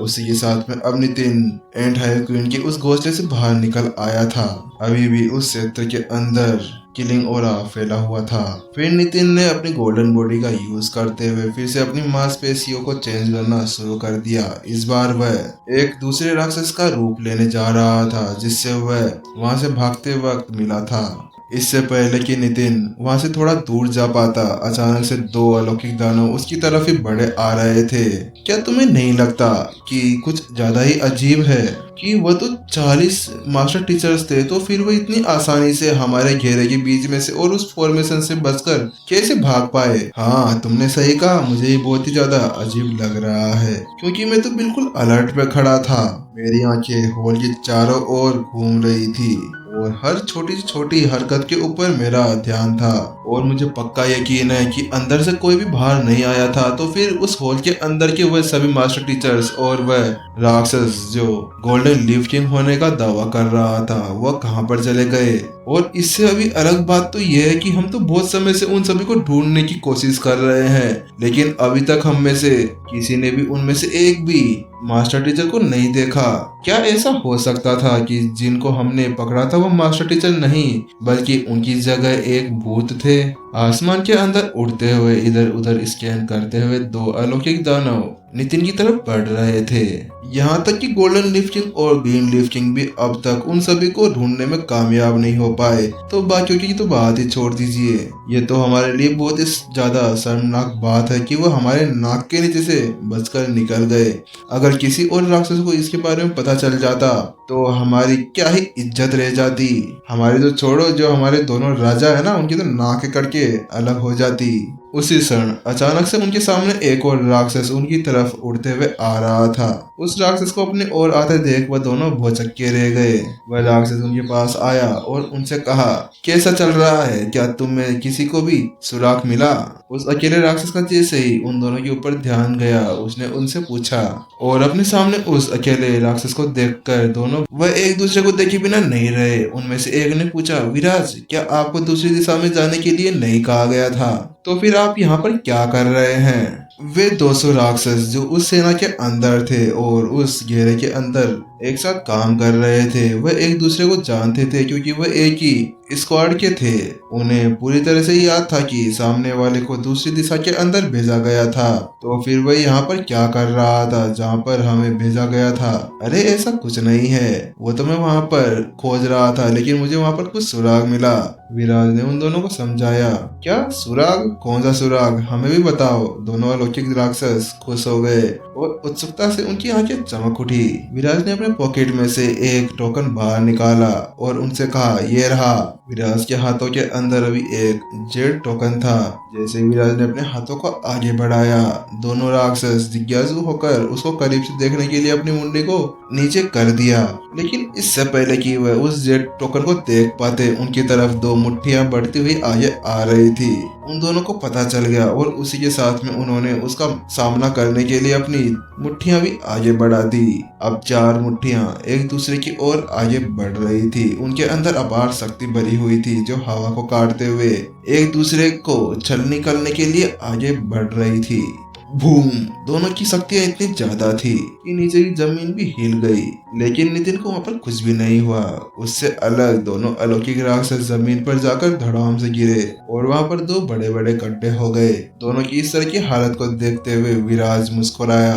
उसी के साथ में अब नितिन एंड हायर क्वीन के उस घोंसले से बाहर निकल आया था। अभी भी उस क्षेत्र के अंदर किलिंग ओरा फैला हुआ था। फिर नितिन ने अपनी गोल्डन बॉडी का यूज करते हुए फिर से अपनी मांसपेशियों को चेंज करना शुरू कर दिया। इस बार वह एक दूसरे राक्षस का रूप लेने जा रहा था जिससे वह वहां से भागते वक्त मिला था। इससे पहले कि नितिन वहां से थोड़ा दूर जा पाता, अचानक से दो अलौकिक दानव उसकी तरफ ही बढ़े आ रहे थे। क्या तुम्हें नहीं लगता कि कुछ ज्यादा ही अजीब है कि वह तो 40 मास्टर टीचर्स थे, तो फिर वो इतनी आसानी से हमारे घेरे के बीच में से और उस फॉर्मेशन से बचकर कैसे भाग पाए? हाँ, तुमने सही कहा, मुझे ये बहुत ही ज्यादा अजीब लग रहा है क्योंकि मैं तो बिल्कुल अलर्ट पे खड़ा था। मेरी आंखें हॉल के चारों ओर घूम रही थी और हर छोटी छोटी हरकत के ऊपर मेरा ध्यान था और मुझे पक्का यकीन है कि अंदर से कोई भी बाहर नहीं आया था। तो फिर उस हॉल के अंदर के वह सभी मास्टर टीचर्स और वह राक्षस जो गोल्डन लीफ किंग होने का दावा कर रहा था वह कहां पर चले गए? और इससे अभी अलग बात तो यह है कि हम तो बहुत समय से उन सभी को ढूंढने की कोशिश कर रहे हैं, लेकिन अभी तक हम में से किसी ने भी उनमें से एक भी मास्टर टीचर को नहीं देखा। क्या ऐसा हो सकता था कि जिनको हमने पकड़ा था वो मास्टर टीचर नहीं बल्कि उनकी जगह एक भूत थे? आसमान के अंदर उड़ते हुए इधर उधर स्कैन करते हुए दो अलौकिक दानव नितिन की तरफ बढ़ रहे थे। यहाँ तक कि गोल्डन लीफ किंग और ग्रीन लीफ किंग भी अब तक उन सभी को ढूंढने में कामयाब नहीं हो पाए। तो बाकियों की तो बात ही छोड़ दीजिए। ये तो हमारे लिए बहुत ही ज्यादा शर्मनाक बात है कि वो हमारे नाक के नीचे से बचकर निकल गए। अगर किसी और राक्षस को इसके बारे में पता चल जाता तो हमारी क्या ही इज्जत रह जाती। हमारी तो छोड़ो, जो हमारे दोनों राजा है ना, उनकी तो नाक कटके अलग हो जाती। उसी क्षण अचानक से उनके सामने एक और राक्षस उनकी तरफ उड़ते हुए आ रहा था। उस राक्षस को अपने ओर आते देख वह दोनों भौचक्के रह गए। वह राक्षस उनके पास आया और उनसे कहा, कैसा चल रहा है? क्या तुम्हें किसी को भी सुराग मिला? उस अकेले राक्षस का जैसे ही उन दोनों के ऊपर ध्यान गया उसने उनसे पूछा और अपने सामने उस अकेले राक्षस को देखकर दोनों वह एक दूसरे को देखे बिना नहीं रहे। उनमें से एक ने पूछा, विराज, क्या आपको दूसरी दिशा में जाने के लिए नहीं कहा गया था? तो फिर आप यहाँ पर क्या कर रहे हैं? वे 200 राक्षस जो उस सेना के अंदर थे और उस घेरे के अंदर एक साथ काम कर रहे थे वह एक दूसरे को जानते थे क्योंकि वह एक ही स्क्वाड के थे। उन्हें पूरी तरह से याद था कि सामने वाले को दूसरी दिशा के अंदर भेजा गया था। तो फिर वह यहाँ पर क्या कर रहा था जहाँ पर हमें भेजा गया था? अरे ऐसा कुछ नहीं है, वो तो मैं वहाँ पर खोज रहा था लेकिन मुझे वहाँ पर कुछ सुराग मिला। विराज ने उन दोनों को समझाया। क्या सुराग? कौन सा सुराग? हमें भी बताओ। दोनों अलौकिक राक्षस खुश हो गए और उत्सुकता से उनकी आंखें चमक उठी। विराज ने अपने पॉकेट में से एक टोकन बाहर निकाला और उनसे कहा, ये रहा। विराज के हाथों के अंदर अभी एक जेड टोकन था। जैसे विराज ने अपने हाथों को आगे बढ़ाया दोनों राक्षस जिज्ञासु होकर उसको करीब से देखने के लिए अपनी मुंडी को नीचे कर दिया। लेकिन इससे पहले कि वह उस जेड टोकन को देख पाते उनकी तरफ दो मुट्ठियां बढ़ती हुई आगे आ रही थी। उन दोनों को पता चल गया और उसी के साथ में उन्होंने उसका सामना करने के लिए अपनी मुट्ठियां भी आगे बढ़ा दी। अब 4 मुट्ठियां एक दूसरे की ओर आगे बढ़ रही थी। उनके अंदर अपार शक्ति भरी हुई थी जो हवा को काटते हुए एक दूसरे को छल निकलने के लिए आगे बढ़ रही थी। बूम! दोनों की शक्तियां इतनी ज्यादा थी कि नीचे की जमीन भी हिल गई, लेकिन नितिन को वहां पर कुछ भी नहीं हुआ। उससे अलग दोनों अलौकिक राक्षस जमीन पर जाकर धड़ाम से गिरे और वहां पर 2 बड़े बड़े गड्ढे हो गए। दोनों की इस तरह की हालत को देखते हुए विराज मुस्कुराया।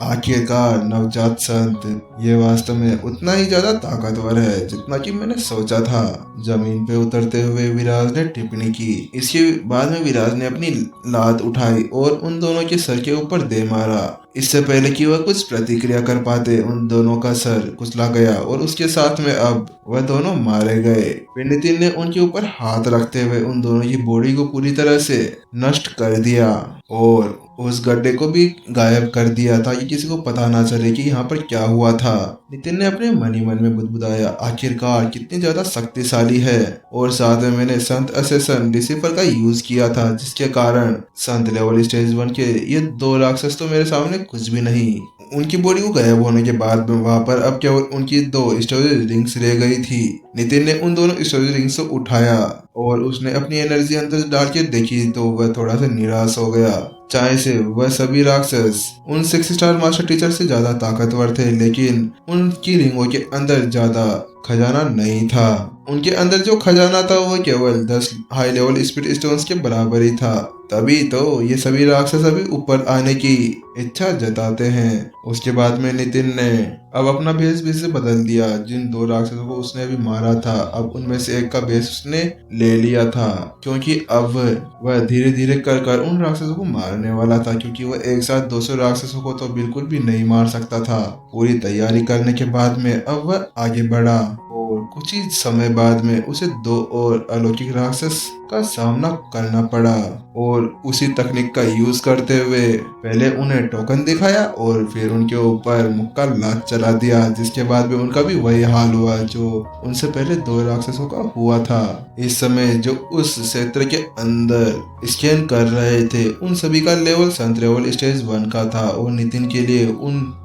आखिरकार नवजात संत, ये वास्तव में उतना ही ज्यादा ताकतवर है जितना कि मैंने सोचा था। जमीन पे उतरते हुए विराज ने टिप्पणी की। इसके बाद में विराज ने अपनी लात उठाई और उन दोनों के सर के ऊपर दे मारा। इससे पहले कि वह कुछ प्रतिक्रिया कर पाते उन दोनों का सर कुचला गया और उसके साथ में अब वह दोनों मारे गए। फिर नितिन ने उनके ऊपर हाथ रखते हुए उन दोनों की बॉडी को पूरी तरह से नष्ट कर दिया और उस गड्ढे को भी गायब कर दिया ताकि किसी को पता ना चले कि यहाँ पर क्या हुआ था। नितिन ने अपने मन ही मन में बुदबुदाया, आखिरकार कितनी ज्यादा शक्तिशाली है। और साथ में मैंने संत असेसन डिसिफर का यूज किया था जिसके कारण संत लेवल स्टेज 1 के ये 2 राक्षस तो मेरे सामने कुछ भी नहीं। उनकी बॉडी को गायब होने के बाद वहां पर अब केवल उनकी 2 स्टोरेज रिंग्स रह गई थी। नितिन ने उन दोनों स्टोरेज रिंग्स को उठाया और उसने अपनी एनर्जी अंदर डाल के देखी तो वह थोड़ा सा निराश हो गया। चाहे से वह सभी राक्षस उन 6 स्टार मास्टर टीचर से ज्यादा ताकतवर थे, लेकिन उनकी रिंगों के अंदर ज्यादा खजाना नहीं था। उनके अंदर जो खजाना था वो केवल 10 हाई लेवल स्पीड स्टोन्स के बराबर ही था। तभी तो ये सभी राक्षस अभी ऊपर आने की इच्छा जताते हैं। उसके बाद में नितिन ने अब अपना भेष भी से बदल दिया। जिन 2 राक्षसों को उसने अभी मारा था, अब उनमें से एक का भेष उसने ले लिया था, क्योंकि अब वह धीरे धीरे कर कर उन राक्षसों को मारने वाला था, क्योंकि वह एक साथ 200 राक्षसों को तो बिल्कुल भी नहीं मार सकता था। पूरी तैयारी करने के बाद में अब वह आगे बढ़ा और कुछ ही समय बाद में उसे 2 और अलौकिक राक्षस का सामना करना पड़ा। और उसी तकनीक का यूज करते हुए पहले उन्हें टोकन दिखाया और फिर उनके ऊपर मुक्का लात चला दिया, जिसके बाद में उनका भी वही हाल हुआ जो उनसे पहले 2 राक्षसों का हुआ था। इस समय जो उस क्षेत्र के अंदर स्कैन कर रहे थे उन सभी का लेवल संतरेवल स्टेज 1 का था, और नितिन के लिए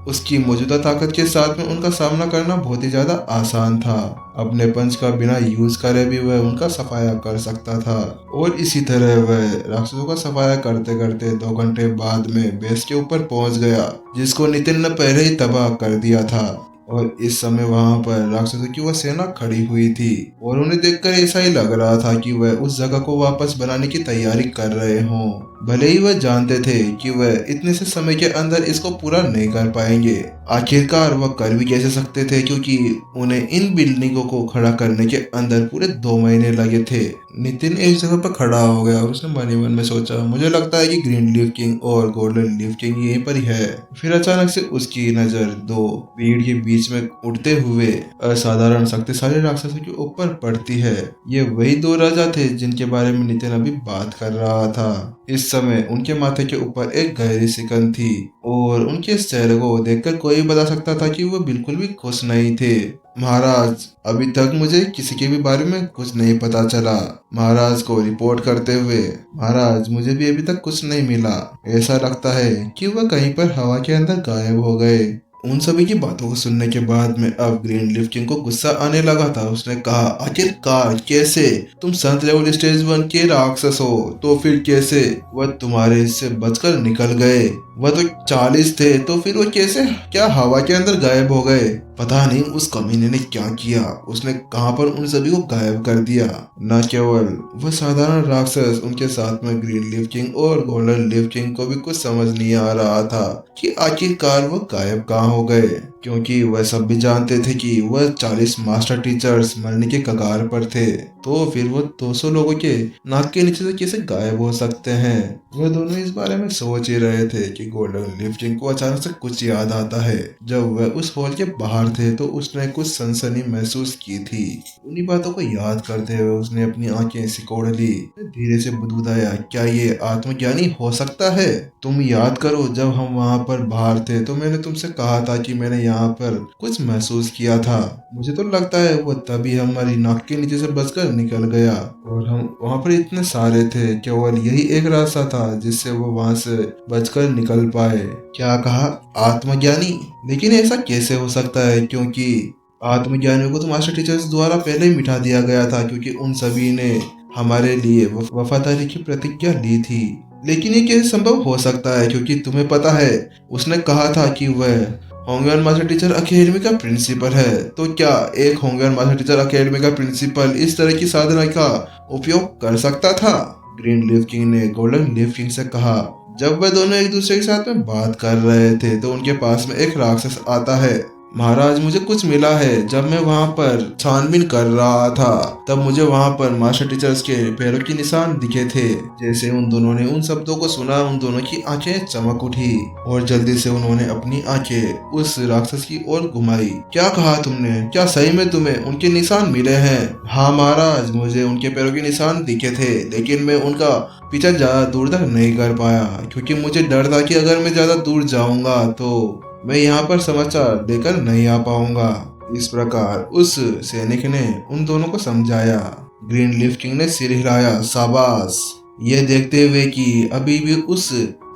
उसकी मौजूदा ताकत के साथ में उनका सामना करना बहुत ही ज्यादा आसान था। अपने पंच का बिना यूज करे भी वह उनका सफाया कर सकता था, और इसी तरह वह राक्षसों का सफाया करते करते 2 घंटे बाद में बेस के ऊपर पहुंच गया, जिसको नितिन ने पहले ही तबाह कर दिया था। और इस समय वहां पर राक्षसों की वह सेना खड़ी हुई थी, और उन्हें देखकर ऐसा ही लग रहा था कि वह उस जगह को वापस बनाने की तैयारी कर रहे हों। भले ही वह जानते थे कि वह इतने से समय के अंदर इसको पूरा नहीं कर पाएंगे। आखिरकार वह कर भी कैसे सकते थे, क्योंकि उन्हें इन बिल्डिंगों को खड़ा करने के अंदर पूरे 2 महीने लगे थे। नितिन एक जगह पर खड़ा हो गया और उसने मन ही मन में सोचा, मुझे लगता है कि ग्रीन लीफ किंग और गोल्डन लीफ किंग यहीं पर ही है। फिर अचानक से उसकी नजर 2 भीड़ के बीच में उड़ते हुए असाधारण शक्तिशाली राक्षसों के ऊपर पड़ती है। ये वही 2 राजा थे जिनके बारे में नितिन अभी बात कर रहा था। इस समय उनके माथे के ऊपर एक गहरी सिकन थी, और उनके चेहरे को देखकर कोई बता सकता था कि वो बिल्कुल भी खुश नहीं थे। महाराज, अभी तक मुझे किसी के भी बारे में कुछ नहीं पता चला। महाराज को रिपोर्ट करते हुए, महाराज मुझे भी अभी तक कुछ नहीं मिला। ऐसा लगता है कि वह कहीं पर हवा के अंदर गायब हो गए। उन सभी की बातों को सुनने के बाद में अब ग्रीन लीफ किंग को गुस्सा आने लगा था। उसने कहा, आखिरकार कैसे तुम संत लेवल स्टेज 1 के राक्षस हो, तो फिर कैसे वह तुम्हारे से बचकर निकल गए? वह तो 40 थे, तो फिर वो कैसे क्या हवा के अंदर गायब हो गए? पता नहीं उस कमीने ने क्या किया, उसने कहां पर उन सभी को गायब कर दिया। न केवल वह साधारण राक्षस, उनके साथ में ग्रीन लीफ किंग और गोल्डन लीफ किंग को भी कुछ समझ नहीं आ रहा था कि आखिरकार वह गायब कहाँ हो गए, क्योंकि वह सब भी जानते थे कि वह 40 मास्टर टीचर्स मरने के कगार पर थे, तो फिर वो 200 लोगों के नाक के नीचे से कैसे गायब हो सकते हैं। वह दोनों इस बारे में सोच ही रहे थे कि गोल्डन लीफ किंग को अचानक से कुछ याद आता है। जब वह उस हॉल के बाहर थे तो उसने कुछ सनसनी महसूस की थी। उन्हीं बातों को याद करते हुए उसने अपनी आंखें सिकोड़ ली। धीरे से बुदबुदाया, क्या ये आत्मज्ञानी हो सकता है? तुम याद करो, जब हम वहाँ पर बाहर थे तो मैंने तुमसे कहा था कि मैंने यहाँ पर कुछ महसूस किया था। मुझे तो लगता है वो तभी हमारी नाक के नीचे से बचकर निकल गया, और हम वहाँ पर इतने सारे थे, केवल यही एक रास्ता था जिससे वो वहाँ से बचकर निकल पाए। क्या कहा? आत्मज्ञानी? लेकिन ऐसा कैसे हो सकता है, क्योंकि आत्मज्ञानियों को तो मास्टर टीचर्स द्वारा पहले ही मिटा दिया गया था, क्योंकि उन सभी ने हमारे लिए वफादारी की प्रतिज्ञा ली थी। लेकिन ये कैसे संभव हो सकता है, क्योंकि तुम्हें पता है उसने कहा था कि वह होंगन मास्टर टीचर अकेडमी का प्रिंसिपल है। तो क्या एक होंगन मास्टर टीचर अकेडमी का प्रिंसिपल इस तरह की साधना का उपयोग कर सकता था? ग्रीन लीफ किंग ने गोल्डन लीफ किंग से कहा। जब वह दोनों एक दूसरे के साथ में बात कर रहे थे तो उनके पास में एक राक्षस आता है। महाराज, मुझे कुछ मिला है। जब मैं वहाँ पर छानबीन कर रहा था तब मुझे वहाँ पर मास्टर टीचर्स के पैरों के निशान दिखे थे। जैसे उन दोनों ने उन शब्दों को सुना, उन दोनों की आंखें चमक उठी और जल्दी से उन्होंने अपनी आंखें उस राक्षस की ओर घुमाई। क्या कहा तुमने? क्या सही में तुम्हें उनके निशान मिले हैं? हाँ महाराज, मुझे उनके पैरों के निशान दिखे थे, लेकिन मैं उनका पीछा ज्यादा दूर तक नहीं कर पाया, क्योंकि मुझे डर था कि अगर मैं ज्यादा दूर जाऊंगा तो मैं यहाँ पर समाचार लेकर नहीं आ पाऊंगा। इस प्रकार उस सैनिक ने उन दोनों को समझाया। ग्रीन लीफ किंग ने सिर हिलाया, शाबाश। ये देखते हुए कि अभी भी उस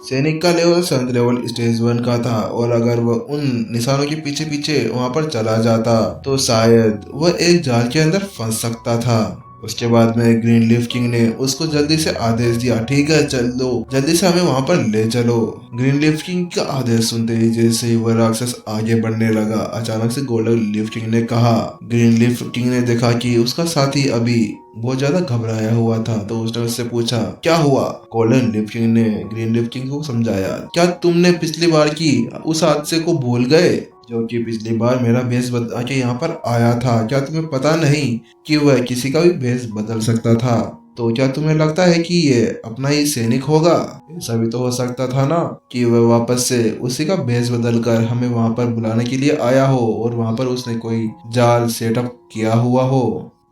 सैनिक का लेवल संत लेवल स्टेज 1 का था, और अगर वह उन निशानों के पीछे पीछे वहां पर चला जाता तो शायद वह एक जाल के अंदर फंस सकता था। उसके बाद में ग्रीन लीफ किंग ने उसको जल्दी से आदेश दिया, ठीक है चल लो, जल्दी से हमें वहाँ पर ले चलो। ग्रीन लीफ किंग का आदेश सुनते ही जैसे ही वह राक्षस आगे बढ़ने लगा, अचानक से गोल्डन लीफ किंग ने कहा। ग्रीन लीफ किंग ने देखा कि उसका साथी अभी बहुत ज्यादा घबराया हुआ था, तो उसने उससे पूछा क्या हुआ। गोल्डन लीफ किंग ने ग्रीन लीफ किंग को समझाया, क्या तुमने पिछली बार की उस हादसे को भूल गए, जो कि पिछली बार मेरा भेष बदल के यहाँ पर आया था। क्या तुम्हें पता नहीं कि वह किसी का भी भेष बदल सकता था? तो क्या तुम्हें लगता है कि ये अपना ही सैनिक होगा? ऐसा भी तो हो सकता था ना कि वह वापस से उसी का भेष बदल कर हमें वहां पर बुलाने के लिए आया हो और वहां पर उसने कोई जाल सेटअप किया हुआ हो।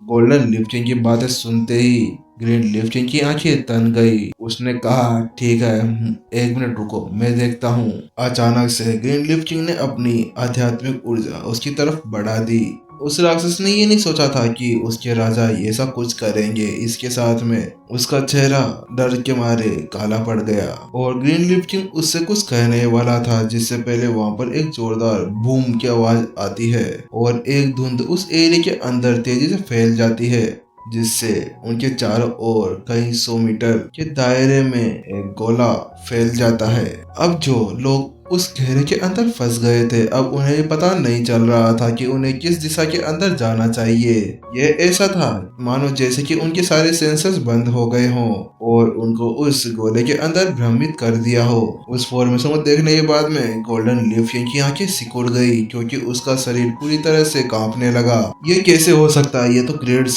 गोल्डन लीफ किंग की बातें सुनते ही ग्रीन लीफ किंग की आंखें तन गई। उसने कहा, ठीक है, एक मिनट रुको, मैं देखता हूँ। अचानक से ग्रीन लीफ किंग ने अपनी आध्यात्मिक ऊर्जा उसकी तरफ बढ़ा दी। उस राक्षस ने ये नहीं सोचा था कि उसके राजा ये सब कुछ करेंगे। इसके साथ में उसका चेहरा डर के मारे काला पड़ गया और ग्रीन लीफ किंग उससे कुछ कहने वाला था, जिससे पहले वहां पर एक जोरदार बूम की आवाज आती है और एक धुंध उस एरिया के अंदर तेजी से फैल जाती है, जिससे उनके चारों ओर कई 100 मीटर के दायरे में एक गोला फैल जाता है। अब जो लोग उस घेरे के अंदर फंस गए थे, अब उन्हें पता नहीं चल रहा था कि उन्हें किस दिशा के अंदर जाना चाहिए। यह ऐसा था मानो जैसे कि उनके सारे सेंसर्स बंद हो गए हों और उनको उस गोले के अंदर भ्रमित कर दिया हो। उस फॉर्मेशन को देखने के बाद में गोल्डन लीफ किंग की आंखें सिकुड़ गई, क्योंकि उसका शरीर पूरी तरह से कांपने लगा। ये कैसे हो सकता है? ये तो ग्रेड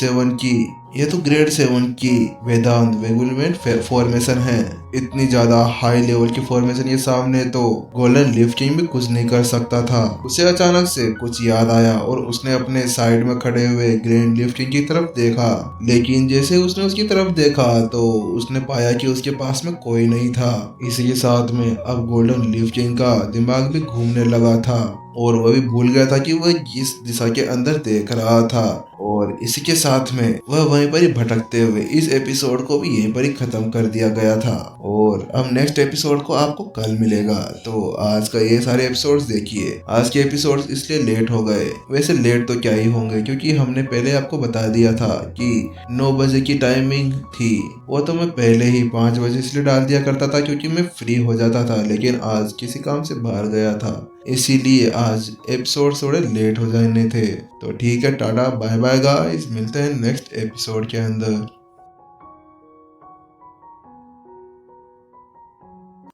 7 की वेदांत वेगुलमेंट फॉर्मेशन है। इतनी ज्यादा हाई लेवल की फॉर्मेशन के सामने तो गोल्डन लीफ किंग भी कुछ नहीं कर सकता था। उसे अचानक से कुछ याद आया और उसने अपने साइड में खड़े हुए ग्रीन लीफ किंग की तरफ देखा, लेकिन जैसे उसने उसकी तरफ देखा तो उसने पाया कि उसके पास में कोई नहीं था। इसी के साथ में अब गोल्डन लीफ किंग का दिमाग भी घूमने लगा था और वह भी भूल गया था कि वह किस दिशा के अंदर देख रहा था, और इसी के साथ में वह वहीं पर ही भटकते हुए इस एपिसोड को भी यहीं पर ही खत्म कर दिया गया था। और अब नेक्स्ट एपिसोड को आपको कल मिलेगा। तो आज का ये सारे एपिसोड्स देखिए। आज के एपिसोड्स इसलिए लेट हो गए, वैसे लेट तो क्या ही होंगे, क्योंकि हमने पहले आपको बता दिया था कि 9 बजे की टाइमिंग थी। वो तो मैं पहले ही 5 बजे इसलिए डाल दिया करता था क्योंकि मैं फ्री हो जाता था, लेकिन आज किसी काम से बाहर गया था, इसीलिए आज एपिसोड थोड़े लेट हो जाने थे। तो ठीक है, टाटा बाय बाय गाइस, मिलते हैं नेक्स्ट एपिसोड के अंदर।